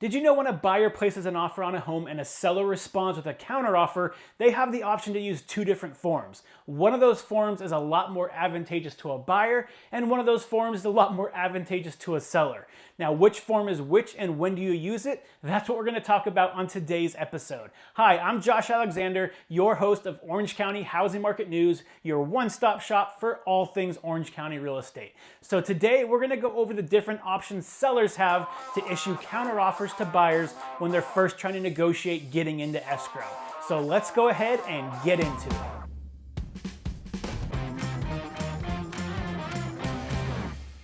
Did you know when a buyer places an offer on a home and a seller responds with a counteroffer, they have the option to use two different forms. One of those forms is a lot more advantageous to a buyer, and one of those forms is a lot more advantageous to a seller. Now, which form is which and when do you use it? That's what we're going to talk about on today's episode. Hi, I'm Josh Alexander, your host of Orange County Housing Market News, your one-stop shop for all things Orange County real estate. So today we're going to go over the different options sellers have to issue counteroffers to buyers when they're first trying to negotiate getting into escrow. So let's go ahead and get into it.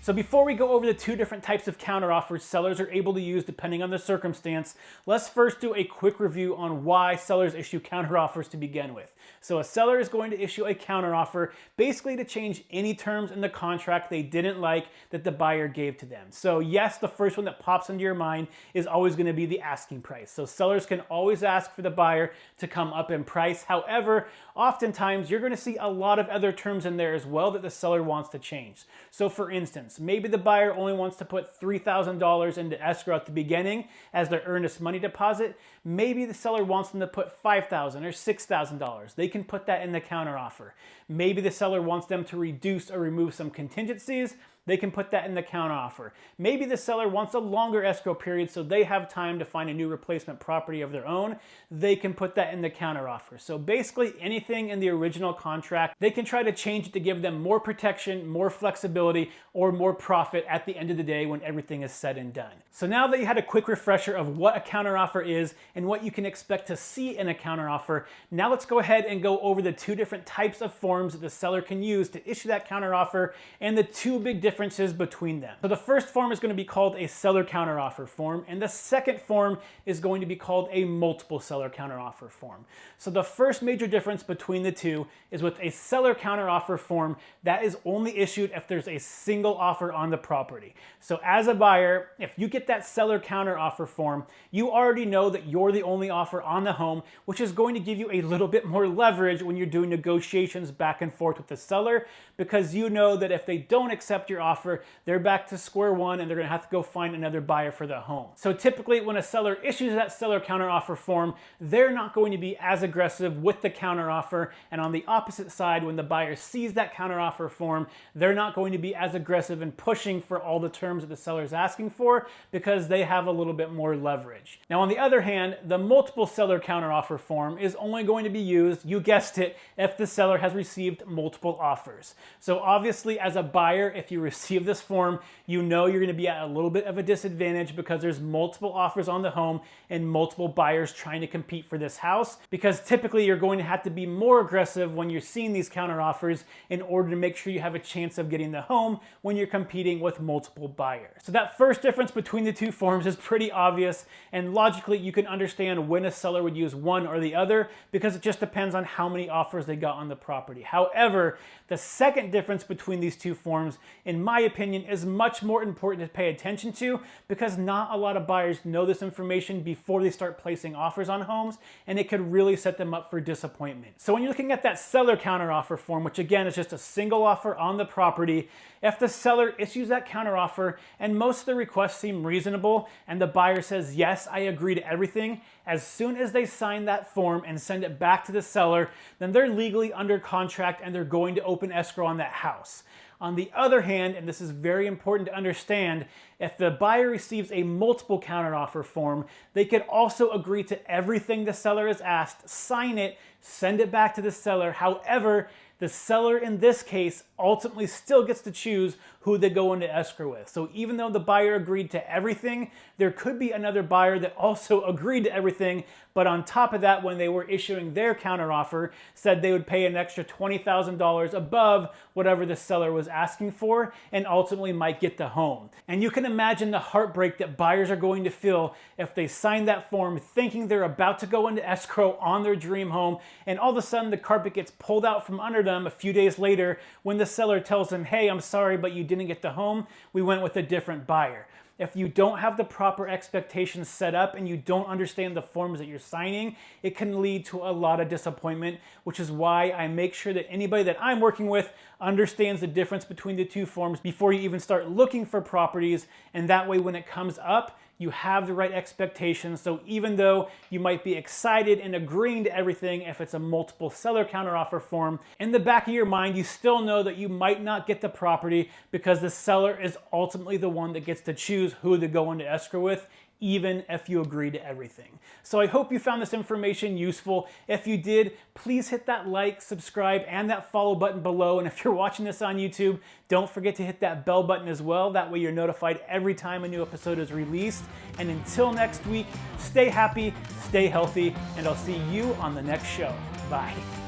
So before we go over the two different types of counteroffers sellers are able to use depending on the circumstance, let's first do a quick review on why sellers issue counteroffers to begin with. So a seller is going to issue a counteroffer basically to change any terms in the contract they didn't like that the buyer gave to them. So yes, the first one that pops into your mind is always going to be the asking price. So sellers can always ask for the buyer to come up in price. However, oftentimes you're going to see a lot of other terms in there as well that the seller wants to change. So for instance, maybe the buyer only wants to put $3,000 into escrow at the beginning as their earnest money deposit. Maybe the seller wants them to put $5,000 or $6,000. They can put that in the counteroffer. Maybe the seller wants them to reduce or remove some contingencies. They can put that in the counteroffer. Maybe the seller wants a longer escrow period so they have time to find a new replacement property of their own. They can put that in the counteroffer. So basically anything in the original contract, they can try to change it to give them more protection, more flexibility, or more profit at the end of the day when everything is said and done. So now that you had a quick refresher of what a counteroffer is and what you can expect to see in a counteroffer, now let's go ahead and go over the two different types of forms that the seller can use to issue that counteroffer and the two big differences between them. So the first form is going to be called a seller counteroffer form, and the second form is going to be called a multiple seller counteroffer form. So the first major difference between the two is with a seller counteroffer form that is only issued if there's a single offer on the property. So as a buyer, if you get that seller counteroffer form, you already know that you're the only offer on the home, which is going to give you a little bit more leverage when you're doing negotiations back and forth with the seller, because you know that if they don't accept your offer, they're back to square one and they're going to have to go find another buyer for the home. So typically when a seller issues that seller counteroffer form, they're not going to be as aggressive with the counteroffer, and on the opposite side, when the buyer sees that counteroffer form, they're not going to be as aggressive in pushing for all the terms that the seller is asking for because they have a little bit more leverage. Now on the other hand, the multiple seller counteroffer form is only going to be used, you guessed it, if the seller has received multiple offers. So obviously as a buyer, if you receive this form, you know you're going to be at a little bit of a disadvantage because there's multiple offers on the home and multiple buyers trying to compete for this house, because typically you're going to have to be more aggressive when you're seeing these counteroffers in order to make sure you have a chance of getting the home when you're competing with multiple buyers. So that first difference between the two forms is pretty obvious, and logically you can understand when a seller would use one or the other because it just depends on how many offers they got on the property. However, the second difference between these two forms, in my opinion, is much more important to pay attention to because not a lot of buyers know this information before they start placing offers on homes, and it could really set them up for disappointment. So when you're looking at that seller counteroffer form, which again is just a single offer on the property, if the seller issues that counteroffer and most of the requests seem reasonable and the buyer says, yes, I agree to everything, as soon as they sign that form and send it back to the seller, then they're legally under contract and they're going to open escrow on that house. On the other hand, and this is very important to understand, if the buyer receives a multiple counteroffer form, they could also agree to everything the seller has asked, sign it, send it back to the seller. However, the seller in this case ultimately still gets to choose who they go into escrow with. So even though the buyer agreed to everything, there could be another buyer that also agreed to everything, but on top of that, when they were issuing their counteroffer, said they would pay an extra $20,000 above whatever the seller was asking for and ultimately might get the home. And you can imagine the heartbreak that buyers are going to feel if they sign that form thinking they're about to go into escrow on their dream home, and all of a sudden the carpet gets pulled out from under them a few days later when the seller tells them, hey, I'm sorry, but you didn't get the home. We went with a different buyer. If you don't have the proper expectations set up and you don't understand the forms that you're signing, it can lead to a lot of disappointment, which is why I make sure that anybody that I'm working with understands the difference between the two forms before you even start looking for properties. And that way, when it comes up, you have the right expectations. So even though you might be excited and agreeing to everything if it's a multiple seller counteroffer form, in the back of your mind, you still know that you might not get the property because the seller is ultimately the one that gets to choose who to go into escrow with, even if you agree to everything. So I hope you found this information useful. If you did, please hit that like, subscribe, and that follow button below. And if you're watching this on YouTube, don't forget to hit that bell button as well. That way you're notified every time a new episode is released. And until next week, stay happy, stay healthy, and I'll see you on the next show. Bye.